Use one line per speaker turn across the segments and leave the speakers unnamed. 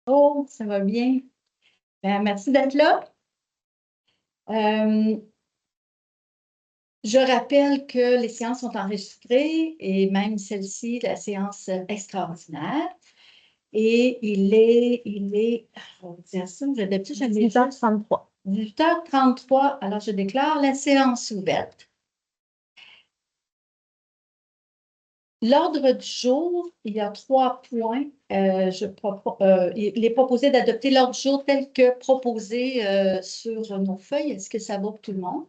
Oh, ça va bien. Merci d'être là. Je rappelle que les séances sont enregistrées et même celle-ci, la séance extraordinaire. Et je vais vous dire ça, d'habitude, je
18h33.
18h33. Alors, je déclare la séance ouverte. L'ordre du jour, il y a 3 points. Il est proposé d'adopter l'ordre du jour tel que proposé sur nos feuilles. Est-ce que ça va pour tout le monde?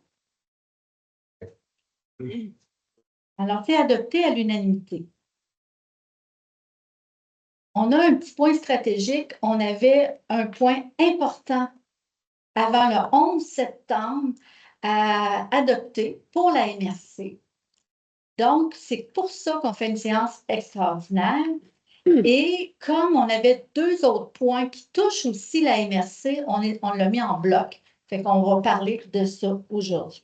Alors, c'est adopté à l'unanimité. On a un petit point stratégique. On avait un point important avant le 11 septembre à adopter pour la MRC. Donc, c'est pour ça qu'on fait une séance extraordinaire. Et comme on avait 2 autres points qui touchent aussi la MRC, on l'a mis en bloc. Fait qu'on va parler de ça aujourd'hui.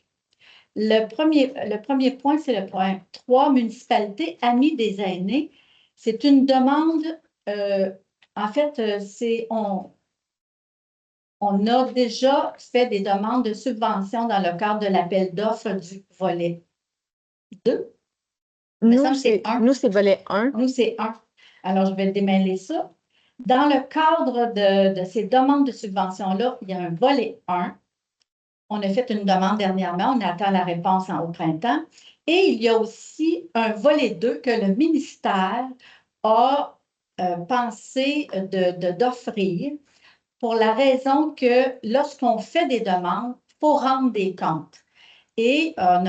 Le premier point, c'est le point 3, municipalité amie des aînés. C'est une demande, en fait, on a déjà fait des demandes de subvention dans le cadre de l'appel d'offres du volet 2.
Nous, c'est volet 1.
Nous, c'est 1. Alors, je vais démêler ça. Dans le cadre de ces demandes de subvention-là, il y a un volet 1. On a fait une demande dernièrement, on attend la réponse au printemps. Et il y a aussi un volet 2 que le ministère a pensé d'offrir pour la raison que lorsqu'on fait des demandes, il faut rendre des comptes. Et on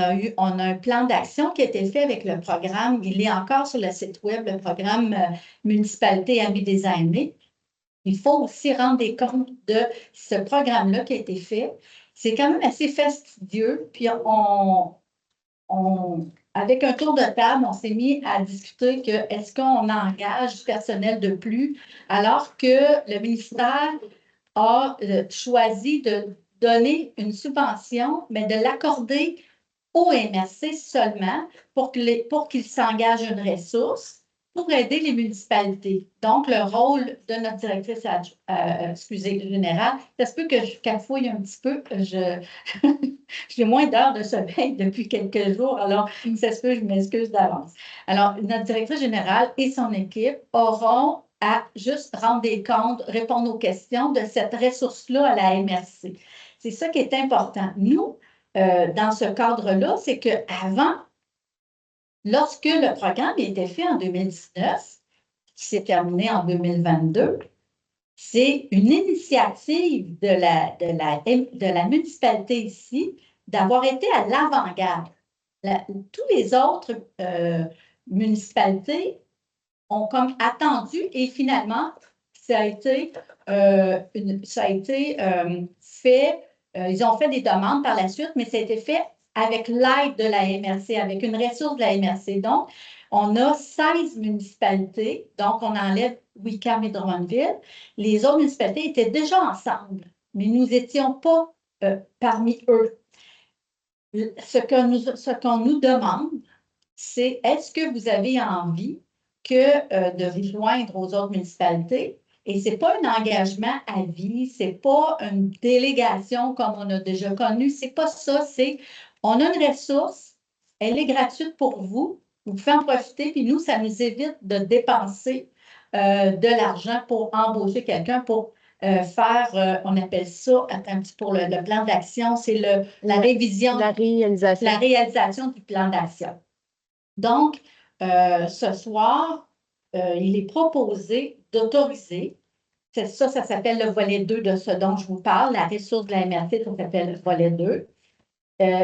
a un plan d'action qui a été fait avec le programme, il est encore sur le site web, le programme Municipalité Amis des aînés. Il faut aussi rendre des comptes de ce programme-là qui a été fait. C'est quand même assez fastidieux. Puis avec un tour de table, on s'est mis à discuter que est-ce qu'on engage du personnel de plus, alors que le ministère a choisi de donner une subvention, mais de l'accorder au MRC seulement pour qu'ils s'engagent une ressource pour aider les municipalités. Donc, le rôle de notre directrice générale, ça se peut que je cafouille un petit peu, j'ai moins d'heures de sommeil depuis quelques jours, alors ça se peut, je m'excuse d'avance. Alors, notre directrice générale et son équipe auront à juste rendre des comptes, répondre aux questions de cette ressource-là à la MRC. C'est ça qui est important. Nous, dans ce cadre-là, c'est qu'avant, lorsque le programme a été fait en 2019, qui s'est terminé en 2022, c'est une initiative de la municipalité ici d'avoir été à l'avant-garde. Tous les autres municipalités ont comme attendu et finalement, ça a été fait. Ils ont fait des demandes par la suite, mais ça a été fait avec l'aide de la MRC, avec une ressource de la MRC. Donc, on a 16 municipalités, donc on enlève Wickham et Drummondville. Les autres municipalités étaient déjà ensemble, mais nous n'étions pas parmi eux. Ce qu'on nous demande, c'est est-ce que vous avez envie de vous joindre aux autres municipalités? Et ce n'est pas un engagement à vie, ce n'est pas une délégation comme on a déjà connu, ce n'est pas ça, c'est on a une ressource, elle est gratuite pour vous, vous pouvez en profiter, puis nous, ça nous évite de dépenser de l'argent pour embaucher quelqu'un pour on appelle ça, attends, pour le plan d'action, c'est la révision,
la
réalisation du plan d'action. Donc, ce soir, il est proposé d'autoriser, ça s'appelle le volet 2 de ce dont je vous parle, la ressource de la MRC, ça s'appelle le volet 2.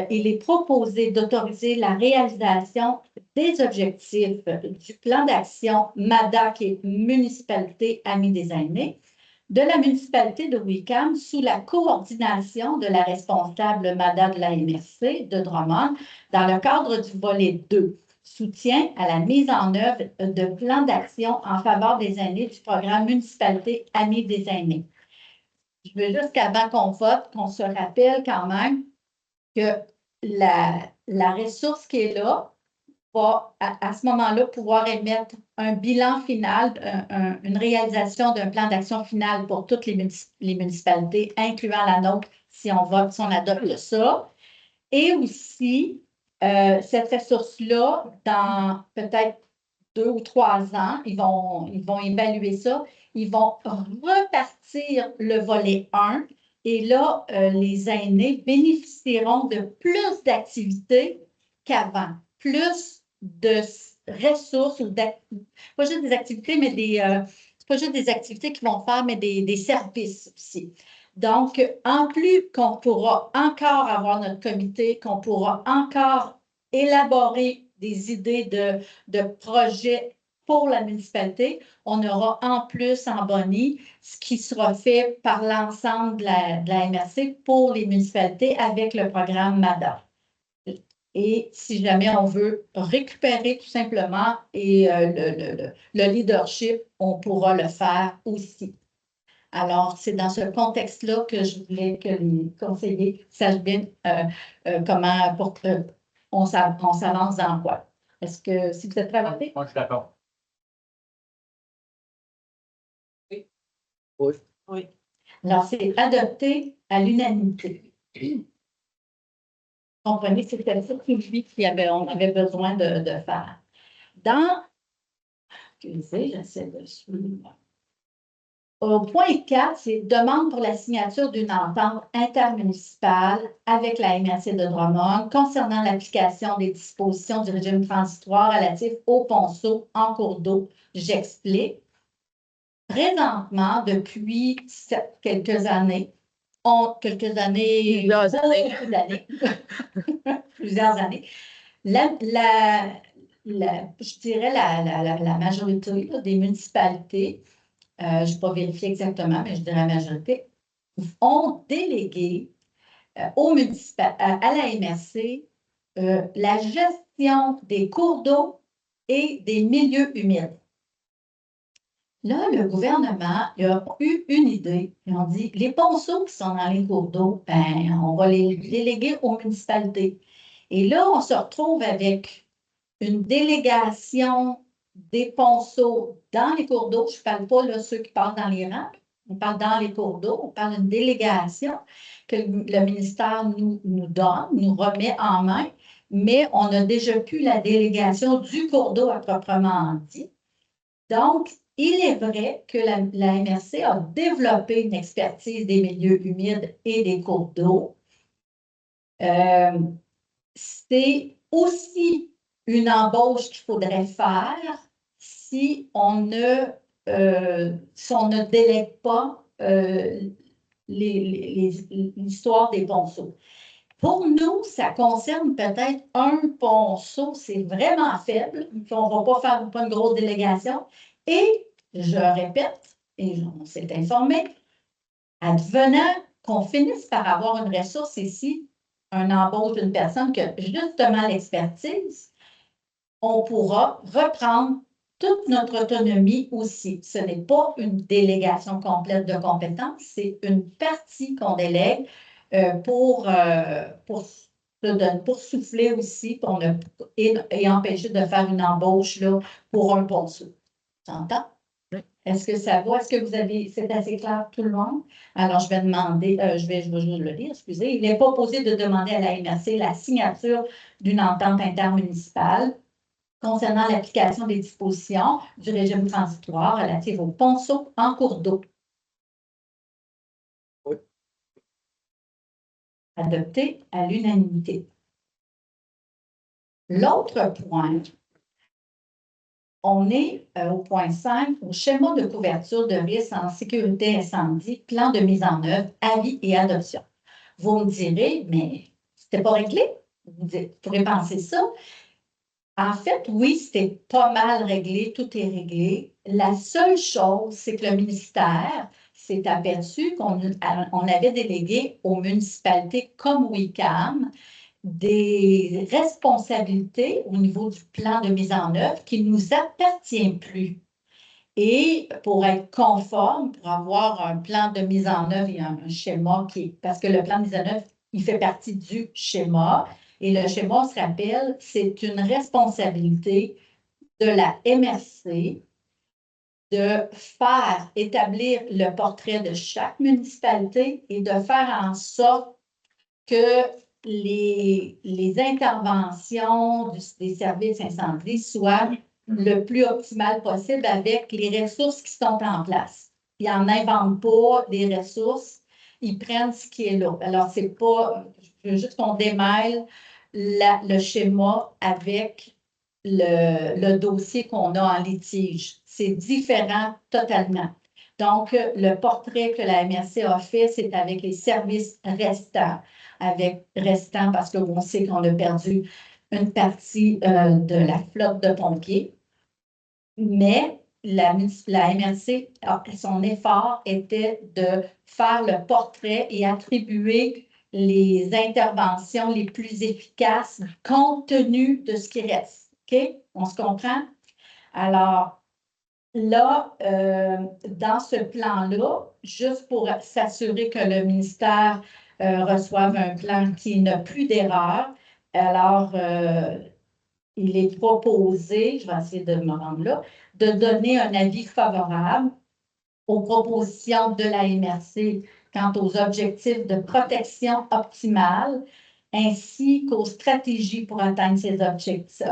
Il est proposé d'autoriser la réalisation des objectifs du plan d'action MADA, qui est Municipalité Amis des aînés, de la municipalité de Wickham sous la coordination de la responsable MADA de la MRC de Drummond dans le cadre du volet 2. Soutien à la mise en œuvre de plans d'action en faveur des aînés du programme Municipalité Amis des aînés. Je veux juste qu'avant qu'on vote, qu'on se rappelle quand même que la ressource qui est là, va, à ce moment-là, pouvoir émettre un bilan final, une réalisation d'un plan d'action final pour toutes les municipalités, incluant la nôtre, si on adopte ça. Et aussi, cette ressource-là, dans peut-être 2 ou 3 ans, ils vont évaluer ça. Ils vont repartir le volet 1 et là, les aînés bénéficieront de plus d'activités qu'avant, plus de ressources, pas juste des activités, mais c'est pas juste des activités qu'ils vont faire, mais des services aussi. Donc, en plus qu'on pourra encore avoir notre comité, qu'on pourra encore élaborer des idées de projets pour la municipalité, on aura en plus en bonnie ce qui sera fait par l'ensemble de la MRC pour les municipalités avec le programme MADA. Et si jamais on veut récupérer tout simplement et le leadership, on pourra le faire aussi. Alors, c'est dans ce contexte-là que je voulais que les conseillers sachent bien comment on s'avance dans quoi. Est-ce que si vous êtes prêts à voter?
Moi, je suis d'accord.
Oui.
Oui.
Oui. Alors, c'est adopté à l'unanimité. Comprenez, c'était ça qu'on avait besoin de faire. Excusez, j'essaie de suivre. Au point 4, c'est demande pour la signature d'une entente intermunicipale avec la MRC de Drummond concernant l'application des dispositions du régime transitoire relatif aux ponceaux en cours d'eau. J'explique. Présentement, depuis quelques années, plusieurs années, je dirais la majorité là, des municipalités, je n'ai pas vérifié exactement, mais je dirais la majorité, ont délégué à la MRC la gestion des cours d'eau et des milieux humides. Là, le gouvernement a eu une idée. Ils ont dit, les ponceaux qui sont dans les cours d'eau, ben, on va les déléguer aux municipalités. Et là, on se retrouve avec une délégation des ponceaux dans les cours d'eau. Je ne parle pas de ceux qui passent dans les rangs. On parle dans les cours d'eau. On parle d'une délégation que le ministère nous donne, nous remet en main, mais on n'a déjà plus la délégation du cours d'eau à proprement dit. Donc, il est vrai que la MRC a développé une expertise des milieux humides et des cours d'eau. C'est aussi une embauche qu'il faudrait faire si on ne délègue pas l'histoire des ponceaux. Pour nous, ça concerne peut-être un ponceau, c'est vraiment faible, on ne va pas faire une grosse délégation. Et je répète, et on s'est informé, advenant qu'on finisse par avoir une ressource ici, un embauche d'une personne qui a justement l'expertise, on pourra reprendre toute notre autonomie aussi. Ce n'est pas une délégation complète de compétences, c'est une partie qu'on délègue pour souffler aussi et empêcher de faire une embauche là, pour un ponceau. T'entends?
Oui.
Est-ce que ça va? Est-ce que c'est assez clair pour tout le monde? Alors, je vais demander, je vais juste le lire, excusez. Il n'est pas posé de demander à la MRC la signature d'une entente intermunicipale concernant l'application des dispositions du régime transitoire relatif aux ponceaux en cours d'eau.
Oui.
Adopté à l'unanimité. L'autre point, on est au point 5, au schéma de couverture de risque en sécurité incendie, plan de mise en œuvre, avis et adoption. Vous me direz, mais c'était pas réglé? Vous pourrez penser ça. En fait, oui, c'était pas mal réglé, tout est réglé. La seule chose, c'est que le ministère s'est aperçu qu'on avait délégué aux municipalités comme WICAM des responsabilités au niveau du plan de mise en œuvre qui ne nous appartient plus. Et pour être conforme, pour avoir un plan de mise en œuvre et un schéma parce que le plan de mise en œuvre, il fait partie du schéma, Et le schéma, on se rappelle, c'est une responsabilité de la MRC de faire établir le portrait de chaque municipalité et de faire en sorte que les interventions des services incendies soient le plus optimales possible avec les ressources qui sont en place. Ils n'en inventent pas des ressources, ils prennent ce qui est là. Alors, c'est pas, je veux juste qu'on démêle le schéma avec le dossier qu'on a en litige. C'est différent totalement. Donc, le portrait que la MRC a fait, c'est avec les services restants, parce qu'on sait qu'on a perdu une partie de la flotte de pompiers. Mais la MRC, son effort était de faire le portrait et attribuer les interventions les plus efficaces compte tenu de ce qui reste. OK? On se comprend? Alors, là, dans ce plan-là, juste pour s'assurer que le ministère reçoive un plan qui n'a plus d'erreur, alors, il est proposé, je vais essayer de me rendre là, de donner un avis favorable aux propositions de la MRC quant aux objectifs de protection optimale ainsi qu'aux stratégies pour atteindre ces objectifs,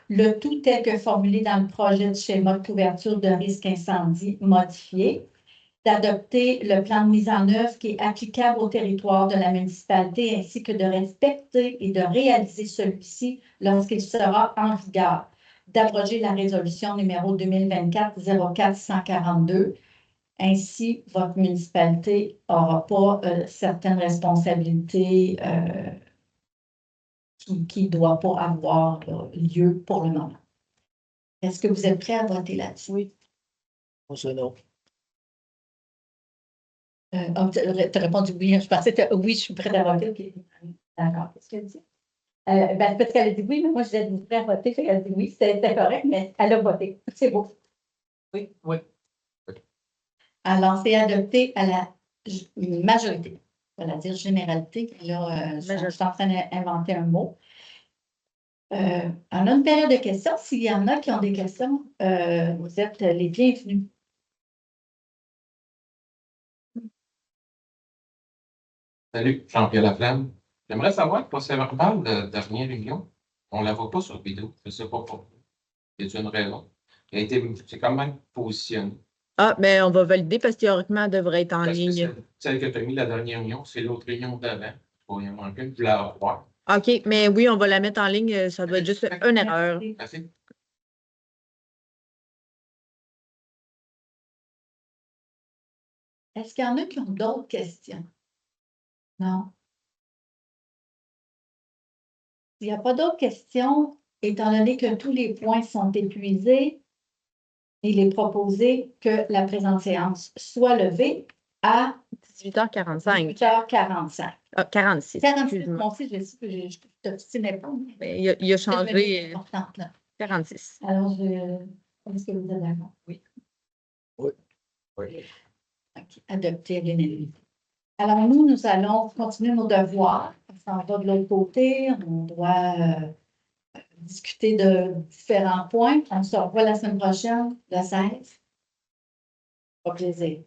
le tout tel que formulé dans le projet de schéma de couverture de risque incendie modifié, d'adopter le plan de mise en œuvre qui est applicable au territoire de la municipalité ainsi que de respecter et de réaliser celui-ci lorsqu'il sera en vigueur, d'abroger la résolution numéro 2024-04-142. Ainsi, votre municipalité n'aura pas certaines responsabilités qui ne doivent pas avoir lieu pour le moment. Est-ce que vous êtes prêts à voter là-dessus?
Oui. Non.
Tu as répondu oui. Je pensais que oui, je suis prête à voter. Okay. D'accord. Qu'est-ce qu'elle dit? Parce qu'elle a dit oui, mais moi, je disais prête à voter. Elle a dit oui, c'était correct, mais elle a voté. C'est beau.
Oui, oui.
Alors, c'est adopté à la majorité. On va dire généralité. Là, je suis en train d'inventer un mot. On a une période de questions. S'il y en a qui ont des questions, vous êtes les bienvenus.
Salut, Jean-Pierre Laflamme. J'aimerais savoir le procès-verbal de dernière réunion. On ne la voit pas sur vidéo. Je ne sais pas pourquoi. Y a une raison? C'est quand même positionné.
Ah, mais on va valider parce que théoriquement, elle devrait être en ligne.
Celle que tu as mis la dernière réunion, c'est l'autre réunion d'avant. Il y en a un je la revois.
OK, mais oui, on va la mettre en ligne. Ça doit être juste une erreur.
Merci.
Est-ce qu'il y en a qui ont d'autres questions? Non. S'il n'y a pas d'autres questions, étant donné que tous les points sont épuisés, il est proposé que la présente séance soit levée à
18h45.
18h45.
Ah, 46.
46, moi aussi, je t'obstinais pas.
Mais il a changé. 46.
Alors, est-ce que vous êtes d'accord? Oui.
Oui.
Oui. Okay. Adopté à l'unanimité. Alors, nous allons continuer nos devoirs. On s'en va de l'autre côté. On doit discuter de différents points. On se revoit la semaine prochaine, le 16. Au plaisir.